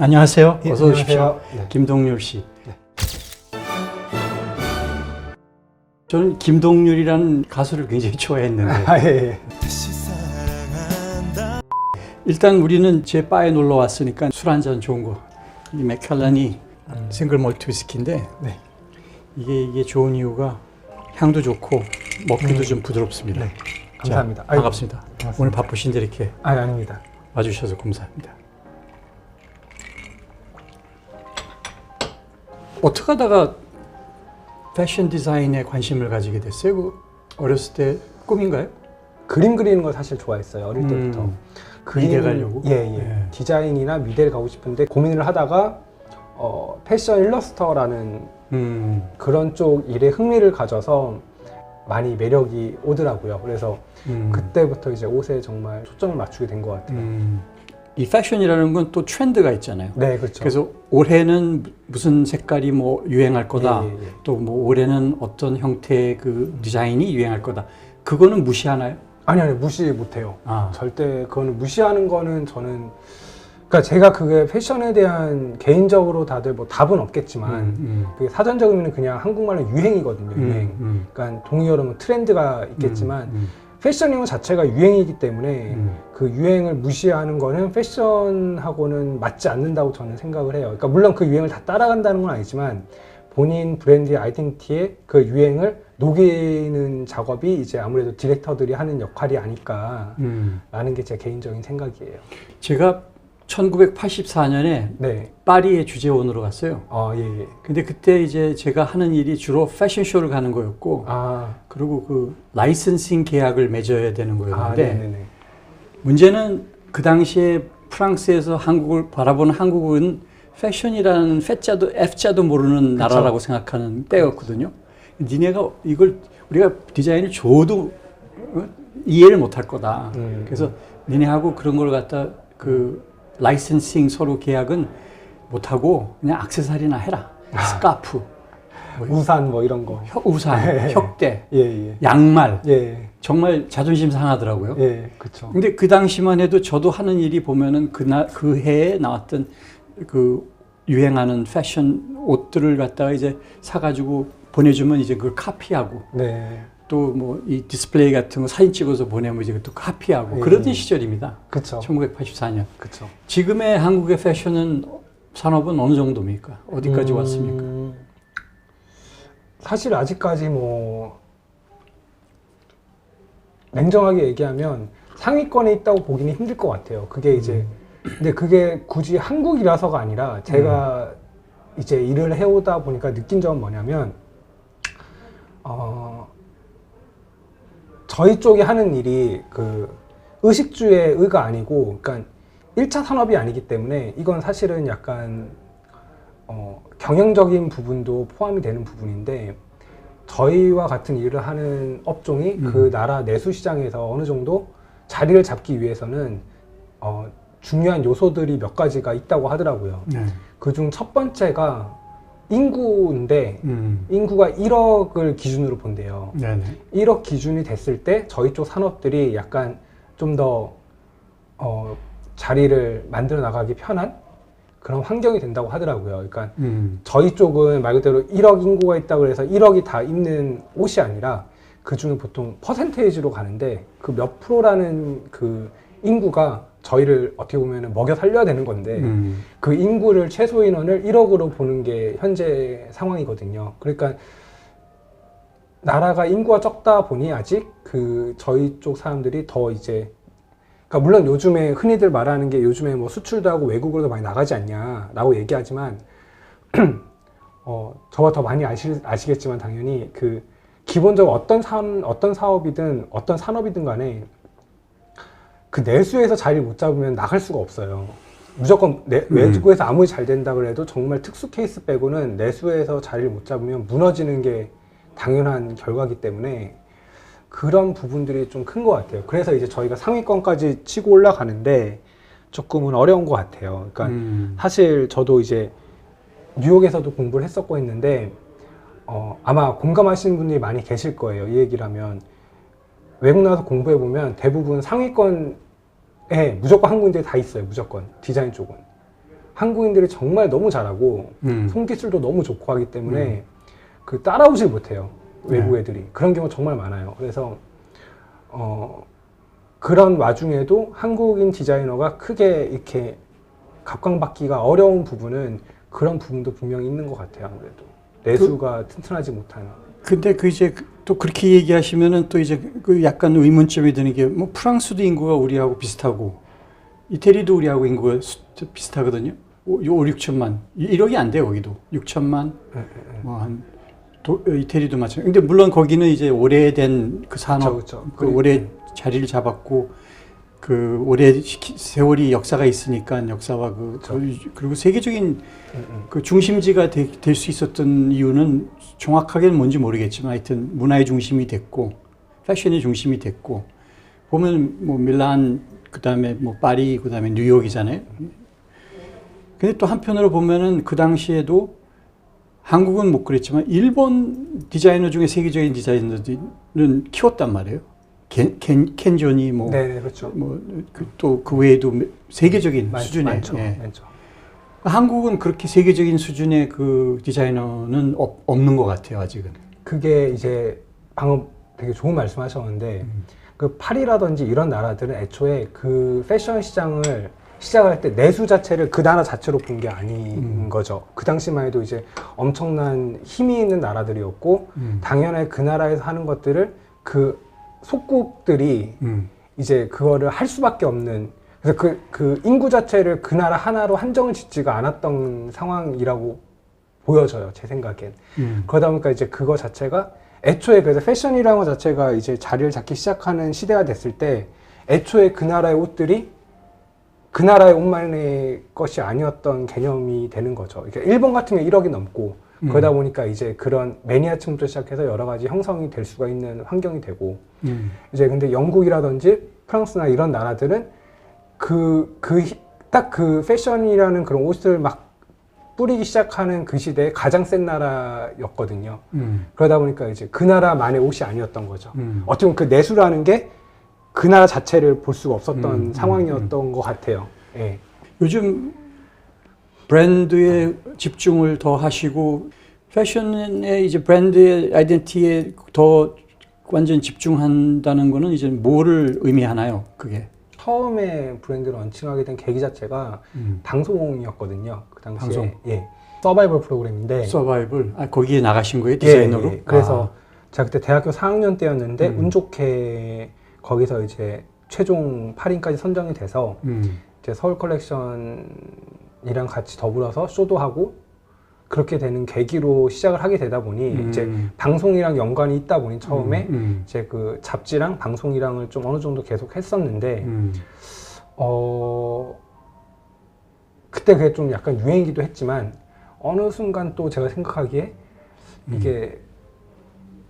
안녕하세요. 예, 어서 오십시오. 안녕하세요. 네. 김동률 씨. 저는 김동률이라는 가수를 굉장히 좋아했는데 예. 일단 우리는 제 바에 놀러 왔으니까 술 한잔 좋은 거. 이 맥칼라니 싱글 몰트 위스키인데 네. 이게 좋은 이유가 향도 좋고 먹기도 좀 부드럽습니다. 네. 감사합니다. 자, 반갑습니다. 반갑습니다. 오늘 바쁘신데 이렇게 아닙니다. 와주셔서 감사합니다. 어떻게 하다가 패션 디자인에 관심을 가지게 됐어요? 그 어렸을 때 꿈인가요? 그림 그리는 걸 사실 좋아했어요. 어릴 때부터. 미대 가려고? 예. 예. 디자인이나 미대를 가고 싶은데 고민을 하다가 패션 일러스터라는 그런 쪽 일에 흥미를 가져서 많이 매력이 오더라고요. 그래서 그때부터 이제 옷에 정말 초점을 맞추게 된 것 같아요. 이 패션이라는 건 또 트렌드가 있잖아요. 네, 그렇죠. 그래서 올해는 무슨 색깔이 뭐 유행할 거다. 예. 또 뭐 올해는 어떤 형태의 그 디자인이 유행할 거다. 그거는 무시하나요? 아니, 무시 못해요. 아. 절대 그거는 무시하는 거는 저는, 그러니까 제가 그게 패션에 대한 개인적으로 다들 뭐 답은 없겠지만 그게 사전적 의미는 그냥 한국말로 유행이거든요. 유행. 그러니까 동의어로 뭐 트렌드가 있겠지만 패션인 것 자체가 유행이기 때문에 그 유행을 무시하는 거는 패션하고는 맞지 않는다고 저는 생각을 해요. 그러니까 물론 그 유행을 다 따라간다는 건 아니지만 본인 브랜드의 아이덴티티에 그 유행을 녹이는 작업이 이제 아무래도 디렉터들이 하는 역할이 아닐까라는 게 제 개인적인 생각이에요. 제가 1984년에 네. 파리의 주재원으로 갔어요. 예. 근데 그때 이제 제가 하는 일이 ju로 패션쇼를 가는 거였고, 그리고 그 라이선싱 계약을 맺어야 되는 거였는데, 네네네. 문제는 그 당시에 프랑스에서 한국을 바라보는 한국은 패션이라는 F자도 모르는 그쵸. 나라라고 생각하는 때였거든요. 니네가 이걸 우리가 디자인을 줘도 이해를 못할 거다. 그래서 니네하고 그런 걸 갖다 그 라이선싱 서로 계약은 못하고 그냥 액세서리나 해라. 스카프, 우산 뭐 이런 거. 우산, 혁대, 예. 양말. 예. 정말 자존심 상하더라고요. 예, 그렇죠. 근데 그 당시만 해도 저도 하는 일이 보면은 그 해에 나왔던 그 유행하는 패션 옷들을 갖다가 이제 사가지고 보내주면 이제 그걸 카피하고 네. 또 뭐 이 디스플레이 같은 거 사진 찍어서 보내면 이제 또 카피하고 예. 그러던 시절입니다. 그렇죠. 1984년. 그렇죠. 지금의 한국의 패션은 산업은 어느 정도입니까? 어디까지 왔습니까? 사실 아직까지 뭐 냉정하게 얘기하면 상위권에 있다고 보기는 힘들 것 같아요. 그게 이제 근데 그게 굳이 한국이라서가 아니라 제가 이제 일을 해오다 보니까 느낀 점은 뭐냐면 저희 쪽에 하는 일이 그 의식주의 의가 아니고 그러니까 1차 산업이 아니기 때문에 이건 사실은 약간 경영적인 부분도 포함이 되는 부분인데 저희와 같은 일을 하는 업종이 그 나라 내수 시장에서 어느 정도 자리를 잡기 위해서는 중요한 요소들이 몇 가지가 있다고 하더라고요. 네. 그중 첫 번째가 인구인데 인구가 1억을 기준으로 본대요. 네네. 1억 기준이 됐을 때 저희 쪽 산업들이 약간 좀 더 자리를 만들어 나가기 편한 그런 환경이 된다고 하더라고요. 그러니까 저희 쪽은 말 그대로 1억 인구가 있다고 해서 1억이 다 입는 옷이 아니라 그중에 보통 퍼센테이지로 가는데 그 몇 프로라는 그 인구가 저희를 어떻게 보면 먹여 살려야 되는 건데 그 인구를 최소 인원을 1억으로 보는 게 현재 상황이거든요. 그러니까 나라가 인구가 적다 보니 아직 그 저희 쪽 사람들이 더 이제 그러니까 물론 요즘에 흔히들 말하는 게 요즘에 뭐 수출도 하고 외국으로도 많이 나가지 않냐라고 얘기하지만 저와 더 많이 아시겠지만 당연히 그 기본적으로 어떤 사업이든 어떤 산업이든 간에 그 내수에서 자리를 못 잡으면 나갈 수가 없어요. 무조건 외국에서 아무리 잘 된다 그래도 정말 특수 케이스 빼고는 내수에서 자리를 못 잡으면 무너지는 게 당연한 결과이기 때문에 그런 부분들이 좀 큰 것 같아요. 그래서 이제 저희가 상위권까지 치고 올라가는데 조금은 어려운 것 같아요. 그러니까 사실 저도 이제 뉴욕에서도 공부를 했었고 했는데 아마 공감하시는 분들이 많이 계실 거예요. 이 얘기를 하면 외국 나가서 공부해보면 대부분 상위권에 무조건 한국인들이 다 있어요. 무조건 디자인 쪽은 한국인들이 정말 너무 잘하고 손기술도 너무 좋고 하기 때문에 그 따라오질 못해요. 외국 애들이. 그런 경우 정말 많아요. 그래서 그런 와중에도 한국인 디자이너가 크게 이렇게 각광받기가 어려운 부분은 그런 부분도 분명히 있는 것 같아요. 아무래도 내수가 튼튼하지 못한. 근데 그 이제 또 그렇게 얘기하시면은 또 이제 그 약간 의문점이 드는 게 뭐 프랑스도 인구가 우리하고 비슷하고 이태리도 우리하고 인구가 비슷하거든요. 5, 6천만. 1억이 안 돼요, 거기도. 6천만. 뭐한 이태리도 마찬가지. 근데 물론 거기는 이제 오래된 그 산업, 그쵸. 그 오래 자리를 잡았고 그 오래 세월이 역사가 있으니까 역사와 그리고 세계적인 그 중심지가 될 수 있었던 이유는 정확하게는 뭔지 모르겠지만 하여튼 문화의 중심이 됐고 패션의 중심이 됐고 보면 뭐 밀란 그다음에 뭐 파리 그다음에 뉴욕이잖아요. 근데 또 한편으로 보면은 그 당시에도 한국은 못 그랬지만 일본 디자이너 중에 세계적인 디자이너들은 키웠단 말이에요. 켄존이 뭐, 네, 그렇죠. 또 그 외에도 세계적인 수준의. 많죠. 한국은 그렇게 세계적인 수준의 그 디자이너는 없는 것 같아요, 아직은. 그게 이제 방금 되게 좋은 말씀하셨는데 그 파리라든지 이런 나라들은 애초에 그 패션 시장을 시작할 때 내수 자체를 그 나라 자체로 본 게 아닌 거죠. 그 당시만 해도 이제 엄청난 힘이 있는 나라들이었고 당연히 그 나라에서 하는 것들을 그 속국들이 이제 그거를 할 수밖에 없는, 그래서 그 인구 자체를 그 나라 하나로 한정을 짓지가 않았던 상황이라고 보여져요, 제 생각엔. 그러다 보니까 이제 그거 자체가 애초에 그래서 패션이라는 것 자체가 이제 자리를 잡기 시작하는 시대가 됐을 때 애초에 그 나라의 옷들이 그 나라의 옷만의 것이 아니었던 개념이 되는 거죠. 그러니까 일본 같은 경우 1억이 넘고 그러다 보니까 이제 그런 매니아층부터 시작해서 여러 가지 형성이 될 수가 있는 환경이 되고 이제 근데 영국이라든지 프랑스나 이런 나라들은 딱 그 패션이라는 그런 옷을 막 뿌리기 시작하는 그 시대에 가장 센 나라였거든요. 그러다 보니까 이제 그 나라만의 옷이 아니었던 거죠. 어떻게 보면 그 내수라는 게 그 나라 자체를 볼 수가 없었던 상황이었던 것 같아요. 예. 요즘 브랜드에 집중을 더 하시고 패션에 이제 브랜드의 아이덴티티에 더 완전 집중한다는 거는 이제 뭐를 의미하나요? 그게 처음에 브랜드를 런칭하게 된 계기 자체가 방송이었거든요. 그 당시에. 방송. 예. 서바이벌 프로그램인데. 서바이벌. 거기에 나가신 거예요? 디자이너로? 예. 그래서 제가 그때 대학교 4학년 때였는데 운 좋게 거기서 이제 최종 8인까지 선정이 돼서 이제 서울 컬렉션이랑 같이 더불어서 쇼도 하고 그렇게 되는 계기로 시작을 하게 되다 보니 이제 방송이랑 연관이 있다 보니 처음에 이제 그 잡지랑 방송이랑을 좀 어느 정도 계속 했었는데 그때 그게 좀 약간 유행이기도 했지만 어느 순간 또 제가 생각하기에 이게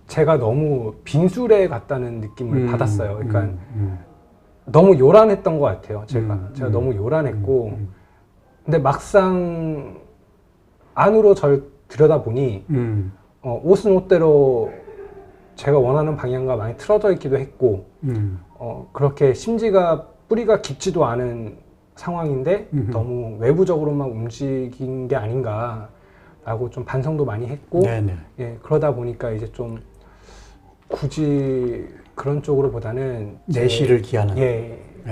제가 너무 빈술에 갔다는 느낌을 받았어요. 그러니까 너무 요란했던 것 같아요. 제가 너무 요란했고 근데 막상 안으로 절 들여다보니 옷은 옷대로 제가 원하는 방향과 많이 틀어져 있기도 했고 그렇게 심지가 뿌리가 깊지도 않은 상황인데 너무 외부적으로만 움직인 게 아닌가라고 좀 반성도 많이 했고 예, 그러다 보니까 이제 좀 굳이 그런 쪽으로보다는 내실을 기하는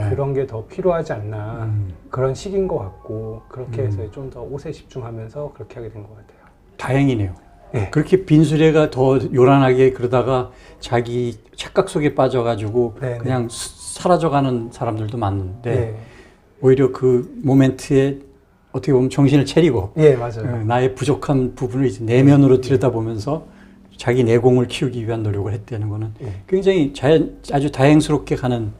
그런 게 더 필요하지 않나 그런 시기인 것 같고 그렇게 해서 좀 더 옷에 집중하면서 그렇게 하게 된 것 같아요. 다행이네요. 네. 그렇게 빈수레가 더 요란하게 그러다가 자기 착각 속에 빠져가지고 그냥 사라져가는 사람들도 많은데 오히려 그 모멘트에 어떻게 보면 정신을 차리고 맞아요. 나의 부족한 부분을 이제 내면으로 들여다보면서 자기 내공을 키우기 위한 노력을 했다는 거는 굉장히 아주 다행스럽게 가는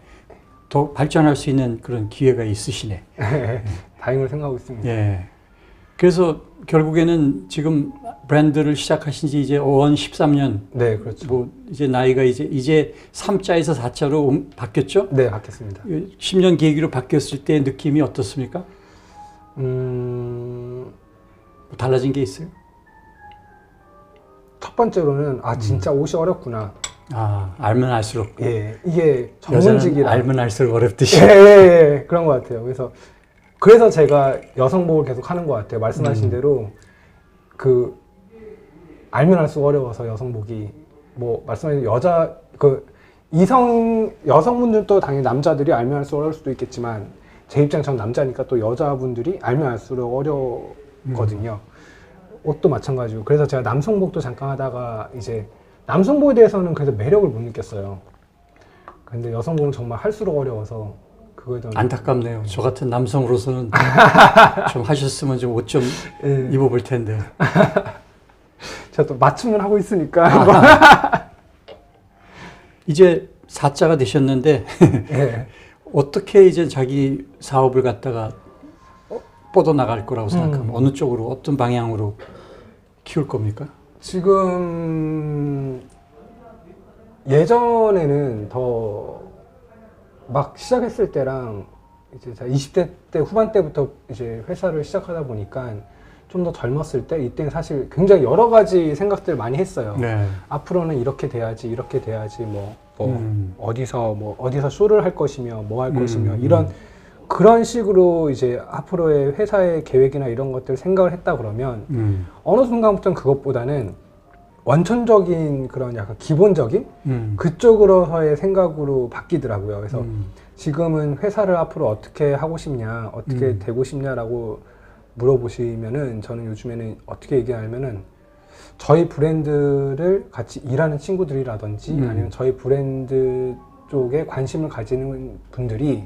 더 발전할 수 있는 그런 기회가 있으시네. 다행으로 생각하고 있습니다. 예. 그래서 결국에는 지금 브랜드를 시작하신 지 이제 13년. 네, 그렇죠. 뭐 이제 나이가 이제 3자에서 4자로 바뀌었죠? 네, 바뀌었습니다. 10년 계기로 바뀌었을 때 느낌이 어떻습니까? 뭐 달라진 게 있어요? 첫 번째로는 진짜 옷이 어렵구나. 알면 알수록. 이게 전문직이라. 알면 알수록 어렵듯이. 그런 것 같아요. 그래서 그래서 제가 여성복을 계속 하는 것 같아요. 말씀하신 대로 그 알면 알수록 어려워서 여성복이 뭐 말씀하신 여자 그 여성분들도 당연히 남자들이 알면 알수록 어려울 수도 있겠지만 제 입장 전 남자니까 또 여자분들이 알면 알수록 어려거든요. 옷도 마찬가지고. 그래서 제가 남성복도 잠깐 하다가 이제 남성복에 대해서는 그래도 매력을 못 느꼈어요. 근데 여성복은 정말 할수록 어려워서 그거에 대한 안타깝네요. 저 같은 남성으로서는 좀 하셨으면 좀 옷 좀 예. 입어볼 텐데. 제가 또 맞춤을 하고 있으니까 이제 4자가 되셨는데 예. 어떻게 이제 자기 사업을 갖다가 뻗어 나갈 거라고 생각하면 어느 쪽으로 어떤 방향으로 키울 겁니까? 지금 예전에는 더 막 시작했을 때랑 이제 20대 때 후반 때부터 이제 회사를 시작하다 보니까 좀 더 젊었을 때 이때는 사실 굉장히 여러 가지 생각들 많이 했어요. 네. 앞으로는 이렇게 돼야지 어디서 쇼를 할 것이며 뭐 할 것이며 이런 그런 식으로 이제 앞으로의 회사의 계획이나 이런 것들 생각을 했다 그러면 어느 순간부터는 그것보다는 원천적인 그런 약간 기본적인 그쪽으로서의 생각으로 바뀌더라고요. 그래서 지금은 회사를 앞으로 어떻게 하고 싶냐, 어떻게 되고 싶냐라고 물어보시면은 저는 요즘에는 어떻게 얘기하냐면은 저희 브랜드를 같이 일하는 친구들이라든지 아니면 저희 브랜드 쪽에 관심을 가지는 분들이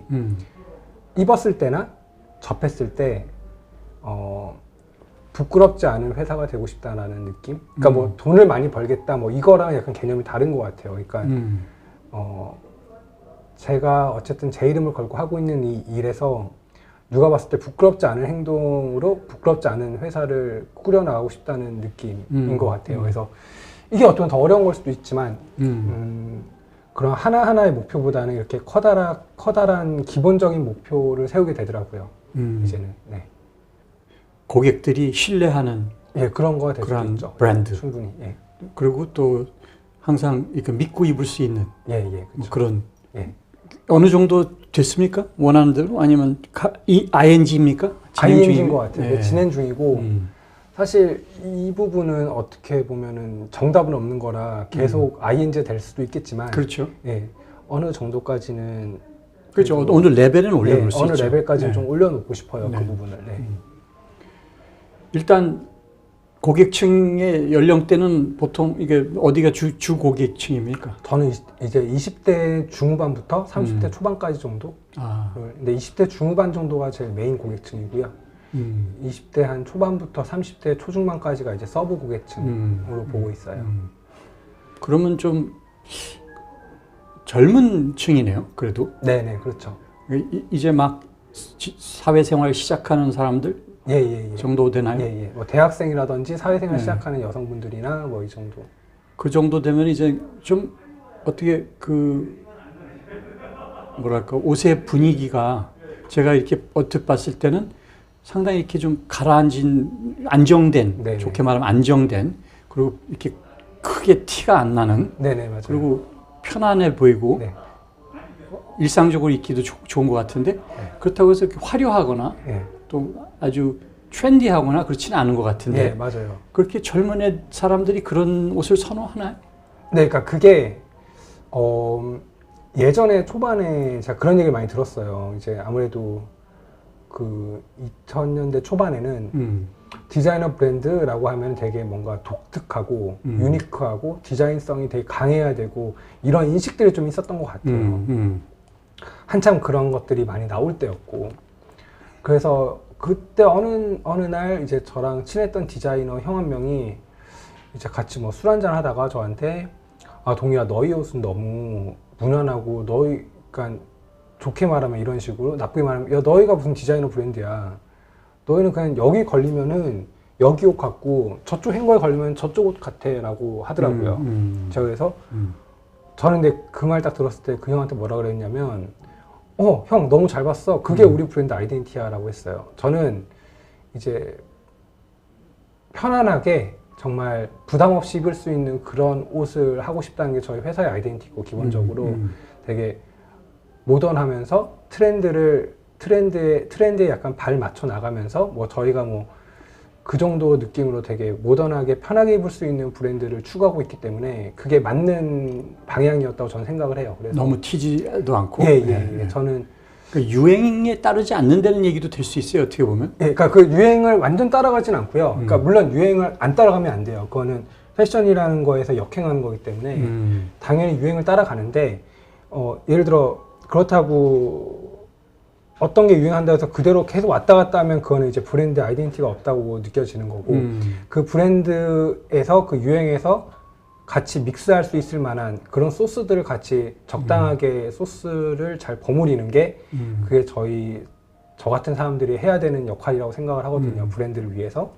입었을 때나 접했을 때 부끄럽지 않은 회사가 되고 싶다라는 느낌? 그러니까 뭐 돈을 많이 벌겠다 뭐 이거랑 약간 개념이 다른 것 같아요. 그러니까 제가 어쨌든 제 이름을 걸고 하고 있는 이 일에서 누가 봤을 때 부끄럽지 않은 행동으로 부끄럽지 않은 회사를 꾸려나가고 싶다는 느낌인 것 같아요. 그래서 이게 어쩌면 더 어려운 걸 수도 있지만 그런 하나하나의 목표보다는 이렇게 커다란 기본적인 목표를 세우게 되더라고요. 이제는. 네. 고객들이 신뢰하는 예, 그런 거가 될 수도 그런 있죠. 브랜드. 충분히. 예. 그리고 또 항상 이렇게 믿고 입을 수 있는 예, 뭐 그렇죠. 그런 예. 어느 정도 됐습니까? 원하는 대로 아니면 이 ING입니까? ING인 것 같아요. 예. 진행 중이고 사실 이 부분은 어떻게 보면은 정답은 없는 거라 계속 ING 될 수도 있겠지만 그렇죠. 예, 어느 정도까지는 그렇죠. 어느 레벨은 올려놓을 예, 수 어느 있죠. 레벨까지는 네. 좀 올려놓고 싶어요. 네. 그 부분을. 네. 일단 고객층의 연령대는 보통 이게 어디가 주 고객층입니까? 저는 이제 20대 중후반부터 30대 초반까지 정도. 아, 근데 20대 중후반 정도가 제일 메인 고객층이고요. 20대 한 초반부터 30대 초중반까지가 이제 서브 고객층으로 보고 있어요. 그러면 좀 젊은 층이네요. 그래도 네네, 그렇죠. 이제 막 사회생활 시작하는 사람들 예. 정도 되나요? 예. 뭐 대학생이라든지 사회생활 시작하는 여성분들이나 뭐 이 정도. 그 정도 되면 이제 좀 어떻게 뭐랄까 옷의 분위기가 제가 이렇게 언뜻 봤을 때는 상당히 이렇게 좀 안정된 네네. 좋게 말하면 안정된 그리고 이렇게 크게 티가 안 나는 네네, 맞아요. 그리고 편안해 보이고 네. 일상적으로 입기도 좋은 것 같은데 그렇다고 해서 이렇게 화려하거나 예. 또 아주 트렌디하거나 그렇지는 않은 것 같은데 네, 맞아요. 그렇게 젊은 사람들이 그런 옷을 선호하나요? 네, 그러니까 그게 예전에 초반에 제가 그런 얘기를 많이 들었어요. 이제 아무래도 그 2000년대 초반에는 디자이너 브랜드라고 하면 되게 뭔가 독특하고 유니크하고 디자인성이 되게 강해야 되고 이런 인식들이 좀 있었던 것 같아요. 한참 그런 것들이 많이 나올 때였고 그래서 그때 어느 날 이제 저랑 친했던 디자이너 형 한 명이 이제 같이 뭐 술 한잔 하다가 저한테 아 동희야 너희 옷은 너무 무난하고 그러니까 좋게 말하면 이런 식으로 나쁘게 말하면 야 너희가 무슨 디자이너 브랜드야 너희는 그냥 여기 걸리면은 여기 옷 같고 저쪽 행거에 걸리면 저쪽 옷 같아 라고 하더라고요. 제가 그래서 저는 근데 그 말 딱 들었을 때 그 형한테 뭐라 그랬냐면 형 너무 잘 봤어 그게 우리 브랜드 아이덴티티야 라고 했어요. 저는 이제 편안하게 정말 부담 없이 입을 수 있는 그런 옷을 하고 싶다는 게 저희 회사의 아이덴티티고 기본적으로 되게 모던하면서 트렌드를 트렌드에 약간 발 맞춰 나가면서 뭐 저희가 뭐 그 정도 느낌으로 되게 모던하게 편하게 입을 수 있는 브랜드를 추구하고 있기 때문에 그게 맞는 방향이었다고 저는 생각을 해요. 그래서 너무 튀지도 않고. 예. 저는 그 유행에 따르지 않는다는 얘기도 될 수 있어요. 어떻게 보면. 예, 그러니까 그 유행을 완전 따라가진 않고요. 그러니까 물론 유행을 안 따라가면 안 돼요. 그거는 패션이라는 거에서 역행하는 거기 때문에 당연히 유행을 따라가는데 예를 들어 그렇다고 어떤 게 유행한다 해서 그대로 계속 왔다 갔다 하면 그거는 이제 브랜드 아이덴티티가 없다고 느껴지는 거고 그 브랜드에서 그 유행에서 같이 믹스할 수 있을 만한 그런 소스들을 같이 적당하게 소스를 잘 버무리는 게 그게 저 같은 사람들이 해야 되는 역할이라고 생각을 하거든요. 브랜드를 위해서.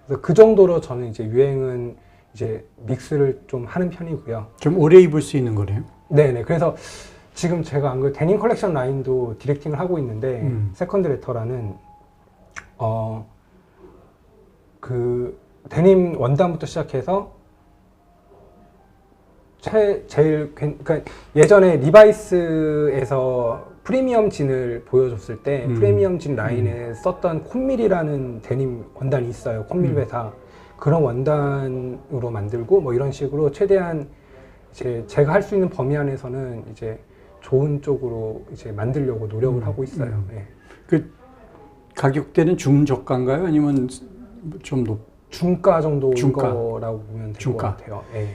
그래서 그 정도로 저는 이제 유행은 이제 믹스를 좀 하는 편이고요. 좀 오래 입을 수 있는 거네요. 네네. 그래서 지금 제가 안 그래도 데님 컬렉션 라인도 디렉팅을 하고 있는데 세컨드 레터라는 그 데님 원단부터 시작해서 제일 그러니까 예전에 리바이스에서 프리미엄 진을 보여줬을 때 프리미엄 진 라인에 썼던 콘밀이라는 데님 원단이 있어요. 콘밀 회사 그런 원단으로 만들고 뭐 이런 식으로 최대한 이제 제가 할 수 있는 범위 안에서는 이제 좋은 쪽으로 이제 만들려고 노력을 하고 있어요. 예. 그 가격대는 중저가인가요? 아니면 좀 중가 정도인 중가. 거라고 보면 될 것 중가. 같아요. 예.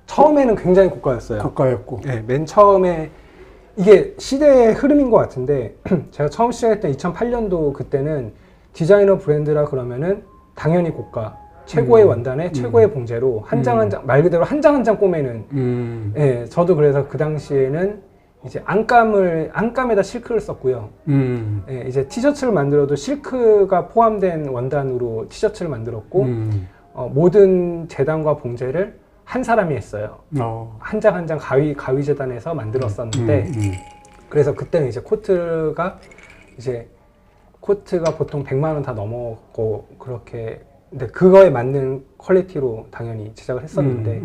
처음에는 굉장히 고가였어요. 고가였고. 예, 맨 처음에 이게 시대의 흐름인 것 같은데 제가 처음 시작했던 2008년도 그때는 디자이너 브랜드라 그러면은 당연히 고가 최고의 원단에 최고의 봉제로 한 장 한 장 말 그대로 한 장 한 장 꼬매는 예, 저도 그래서 그 당시에는 이제 안감에다 실크를 썼고요. 예, 이제 티셔츠를 만들어도 실크가 포함된 원단으로 티셔츠를 만들었고 모든 재단과 봉제를 한 사람이 했어요. 한 장 한 장 가위 재단해서 만들었었는데 그래서 그때는 이제 코트가 보통 100만 원 다 넘었고 그렇게 근데 그거에 맞는 퀄리티로 당연히 제작을 했었는데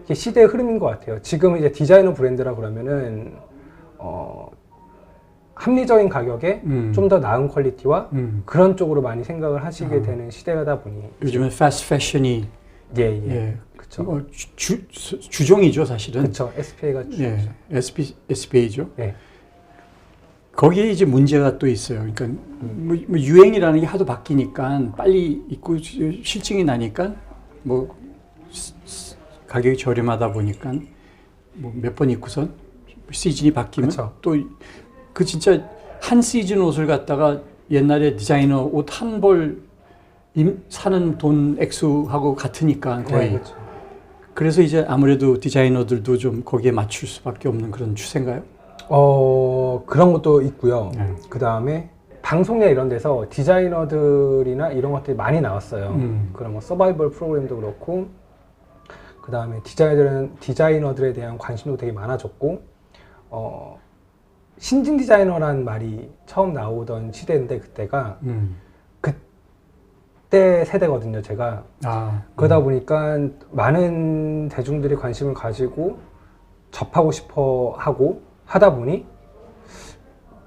이게 시대의 흐름인 것 같아요. 지금 이제 디자이너 브랜드라 그러면은 합리적인 가격에 좀 더 나은 퀄리티와 그런 쪽으로 많이 생각을 하시게 되는 시대다 보니 요즘은 패스트 패션이 예. 그렇죠. 주종이죠, 사실은. 그렇죠. SPA가 주종이죠. SPA죠. 예. 거기에 이제 문제가 또 있어요. 그러니까 뭐 유행이라는 게 하도 바뀌니까 빨리 입고 실증이 나니까 뭐 가격이 저렴하다 보니까 뭐 몇 번 입고선 시즌이 바뀌면 또 그 진짜 한 시즌 옷을 갖다가 옛날에 디자이너 옷 한 벌 사는 돈 액수하고 같으니까 거의. 네, 그렇죠. 그래서 이제 아무래도 디자이너들도 좀 거기에 맞출 수밖에 없는 그런 추세인가요? 그런 것도 있고요. 그 다음에 방송이나 이런 데서 디자이너들이나 이런 것들이 많이 나왔어요. 그런 뭐 서바이벌 프로그램도 그렇고, 그 다음에 디자이너들에 대한 관심도 되게 많아졌고, 신진 디자이너라는 말이 처음 나오던 시대인데 그때가 그때 세대거든요, 제가. 그러다 보니까 많은 대중들이 관심을 가지고 접하고 싶어 하다 보니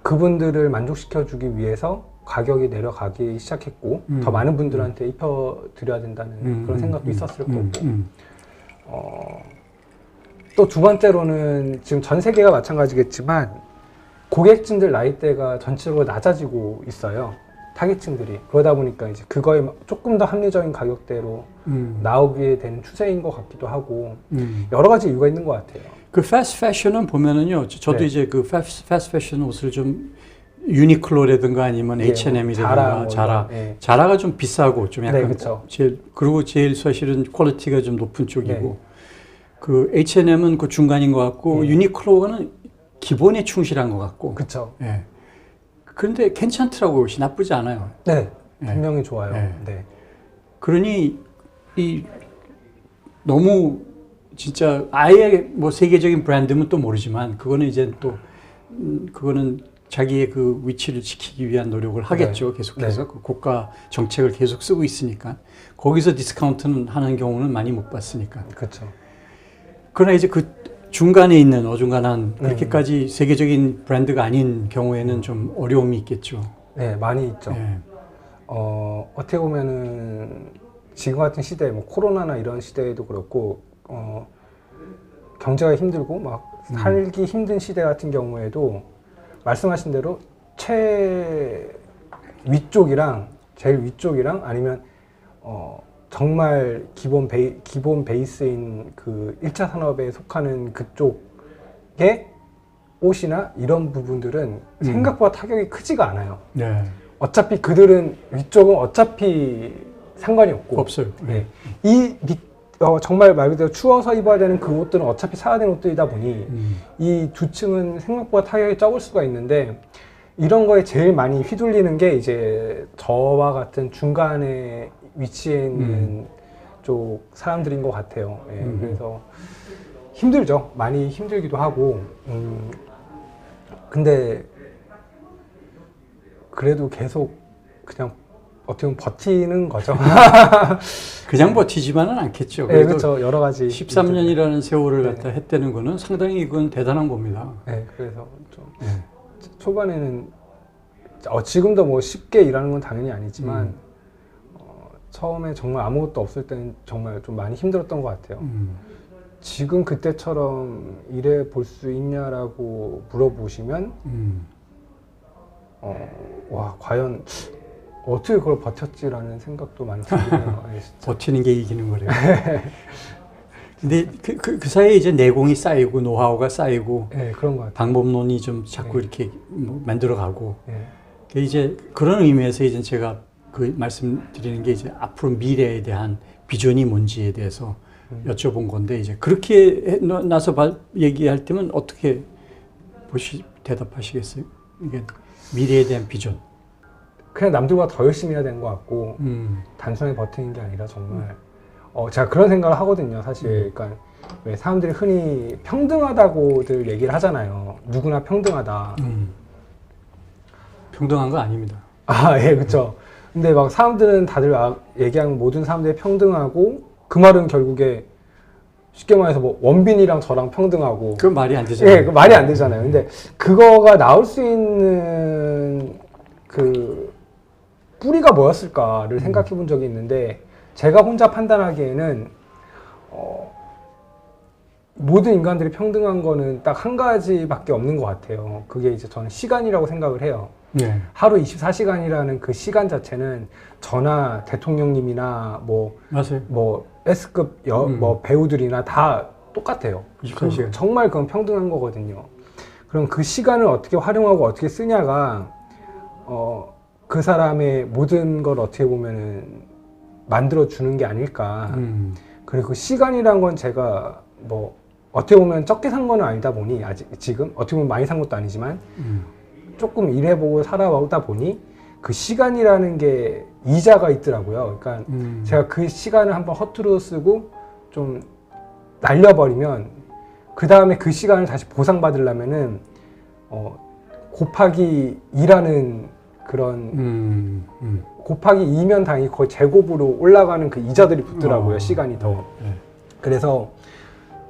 그분들을 만족시켜주기 위해서 가격이 내려가기 시작했고 더 많은 분들한테 입혀드려야 된다는 그런 생각도 있었을 거고 또 두 번째로는 지금 전 세계가 마찬가지겠지만 고객층들 나이대가 전체적으로 낮아지고 있어요. 타겟층들이. 그러다 보니까 이제 그거에 조금 더 합리적인 가격대로 나오게 되는 추세인 것 같기도 하고 여러 가지 이유가 있는 것 같아요. 그 패스트 패션은 보면은요, 저도 이제 그 패스트 패션 옷을 좀 유니클로라든가 아니면 H&M이라든가 자라가 좀 비싸고 좀 약간 그리고 제일 사실은 퀄리티가 좀 높은 쪽이고 그 H&M은 그 중간인 것 같고 유니클로는 기본에 충실한 것 같고. 그렇죠. 예. 그런데 괜찮더라고요. 옷이 나쁘지 않아요. 네, 분명히 좋아요. 네. 그러니 너무 진짜 아예 뭐 세계적인 브랜드면 또 모르지만 그거는 이제 또 그거는 자기의 그 위치를 지키기 위한 노력을 하겠죠. 계속해서 그 고가 정책을 계속 쓰고 있으니까 거기서 디스카운트는 하는 경우는 많이 못 봤으니까. 그렇죠. 그러나 이제 그 중간에 있는 어중간한 그렇게까지 세계적인 브랜드가 아닌 경우에는 좀 어려움이 있겠죠. 네, 많이 있죠. 네. 어떻게 보면은 지금 같은 시대, 뭐 코로나나 이런 시대에도 그렇고, 경제가 힘들고 막 살기 힘든 시대 같은 경우에도 말씀하신 대로 위쪽이랑 제일 위쪽이랑 아니면 정말 기본 베이스인 그 1차 산업에 속하는 그쪽의 옷이나 이런 부분들은 생각보다 타격이 크지가 않아요. 네. 어차피 그들은 위쪽은 어차피 상관이 없고 없어요. 네. 정말 말 그대로 추워서 입어야 되는 그 옷들은 어차피 사야 되는 옷들이다 보니 이 두 층은 생각보다 타격이 적을 수가 있는데 이런 거에 제일 많이 휘둘리는 게 이제 저와 같은 중간에 위치해 있는 쪽 사람들인 것 같아요. 예, 그래서 힘들죠. 많이 힘들기도 하고 근데 그래도 계속 그냥 어떻게 보면 버티는 거죠. 그냥 버티지만은 않겠죠. 네, 그래도 그렇죠. 여러 가지 13년이라는 세월을 갖다 했다는 거는 상당히 그건 대단한 겁니다. 네, 그래서 좀 초반에는 지금도 뭐 쉽게 일하는 건 당연히 아니지만 처음에 정말 아무것도 없을 때는 정말 좀 많이 힘들었던 것 같아요. 지금 그때처럼 일해 볼 수 있냐라고 물어보시면 와 과연 어떻게 그걸 버텼지라는 생각도 많이 들고요. 버티는 게 이기는 거래요. 근데 그 사이에 이제 내공이 쌓이고 노하우가 쌓이고 네, 그런 것 같아요. 방법론이 좀 자꾸 네. 이렇게 뭐 만들어가고 네. 이제 그런 의미에서 이제 제가 그 말씀드리는 게 이제 앞으로 미래에 대한 비전이 뭔지에 대해서 여쭤본 건데 이제 그렇게 나서 얘기할 때면 어떻게 대답하시겠어요? 이게 미래에 대한 비전. 그냥 남들보다 더 열심히 해야 되는 것 같고 단순하게 버티는 게 아니라 정말 제가 그런 생각을 하거든요. 사실 그러니까 왜 사람들이 흔히 평등하다고들 얘기를 하잖아요. 누구나 평등하다. 평등한 거 아닙니다. 예, 그렇죠. 근데 막 사람들은 다들 얘기하는 모든 사람들이 평등하고 그 말은 결국에 쉽게 말해서 뭐 원빈이랑 저랑 평등하고 그건 말이 안 되잖아요. 예, 그 말이 안 되잖아요. 근데 그거가 나올 수 있는 그 뿌리가 뭐였을까를 생각해 본 적이 있는데 제가 혼자 판단하기에는 모든 인간들이 평등한 거는 딱 한 가지밖에 없는 것 같아요. 그게 이제 저는 시간이라고 생각을 해요. 네. 하루 24시간이라는 그 시간 자체는 저나 대통령님이나 맞아요. 뭐 S급 뭐 배우들이나 다 똑같아요. 24시간. 정말 그건 평등한 거거든요. 그럼 그 시간을 어떻게 활용하고 어떻게 쓰냐가 그 사람의 모든 걸 어떻게 보면은 만들어 주는 게 아닐까. 그리고 그 시간이란 건 제가 뭐 어떻게 보면 적게 산 거는 아니다 보니 아직 지금 어떻게 보면 많이 산 것도 아니지만 조금 일해보고 살아보다 보니 그 시간이라는 게 이자가 있더라고요. 그러니까 제가 그 시간을 한번 허투루 쓰고 좀 날려버리면 그 다음에 그 시간을 다시 보상받으려면은 곱하기 2라는 그런 곱하기 2면 당연히 거의 제곱으로 올라가는 그 이자들이 붙더라고요. 시간이 더. 그래서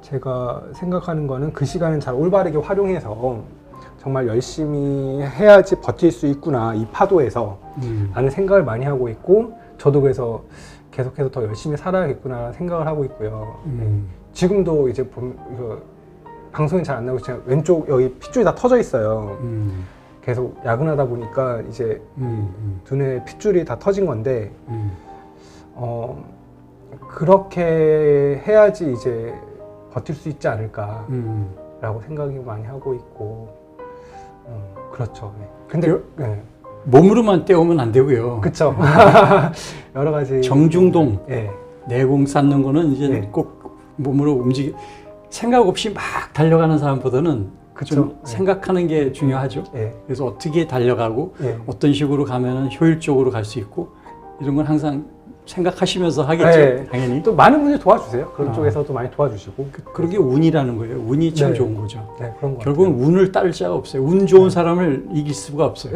제가 생각하는 거는 그 시간을 잘 올바르게 활용해서 정말 열심히 해야지 버틸 수 있구나 이 파도에서 라는 생각을 많이 하고 있고 저도 그래서 계속해서 더 열심히 살아야겠구나 생각을 하고 있고요. 지금도 이제 방송이 잘 안 나오고 제가 왼쪽 여기 핏줄이 다 터져 있어요. 계속 야근하다 보니까 이제 눈에 핏줄이 다 터진 건데 그렇게 해야지 이제 버틸 수 있지 않을까라고 생각이 많이 하고 있고 그렇죠. 네. 근데 네. 몸으로만 때우면 안 되고요. 그렇죠. 여러 가지 정중동 내공 쌓는 거는 이제 네. 꼭 몸으로 생각 없이 막 달려가는 사람보다는 좀 생각하는 게 중요하죠. 그래서 어떻게 달려가고 어떤 식으로 가면은 효율적으로 갈 수 있고 이런 건 항상 생각하시면서 하겠죠. 당연히. 또 많은 분들이 도와주세요. 그런 쪽에서도 많이 도와주시고. 그런 게 운이라는 거예요. 운이 참 좋은 거죠. 그런 거 결국은 운을 따를 자가 없어요. 운 좋은 사람을 이길 수가 없어요.